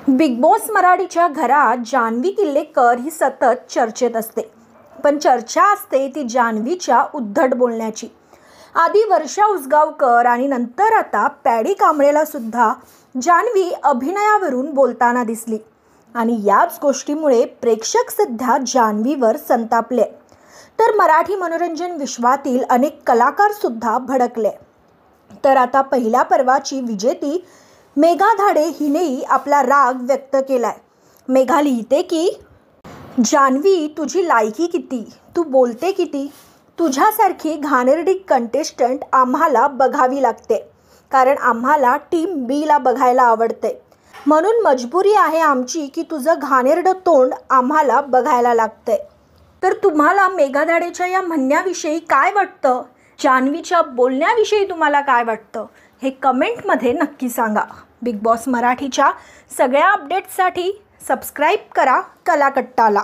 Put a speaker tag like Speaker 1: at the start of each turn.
Speaker 1: Big boss मराठीच्या घरात जान्हवी किल्लेकर ही सतत चर्चेत असते. पण चर्चा असते ती जान्हवीच्या उद्धट बोलण्याची. आधी वर्षा उसगावकर आणि नंतर आता पॅडी कांबळेला सुद्धा जान्हवी अभिनयावरून बोलताना दिसली. आणि याच गोष्टीमुळे प्रेक्षक सध्या जान्हवीवर संतापले. तर मराठी मनोरंजन विश्वातील अनेक कलाकार सुद्धा भडकले. तर आता पहिल्या पर्वाची विजेती मेघा धाडे हिनेही आपला राग व्यक्त केलाय. मेघा लिहिते की जान्हवी, तुझी लायकी किती, तू बोलते किती. तुझ्यासारखी घाणेरडी कंटेस्टंट आम्हाला बघावी लागते, कारण आम्हाला टीम बीला बघायला आवडते. म्हणून मजबुरी आहे आमची की तुझं घाणेरडं तोंड आम्हाला बघायला लागतंय. तर तुम्हाला मेघा धाडेच्या या म्हणण्याविषयी काय वाटतं? जान्हवीच्या बोलण्याविषयी तुम्हाला काय वाटतं हे कमेंटमध्ये नक्की सांगा. बिग बॉस मराठीच्या सगळ्या अपडेट्ससाठी सबस्क्राईब करा कलाकट्टाला.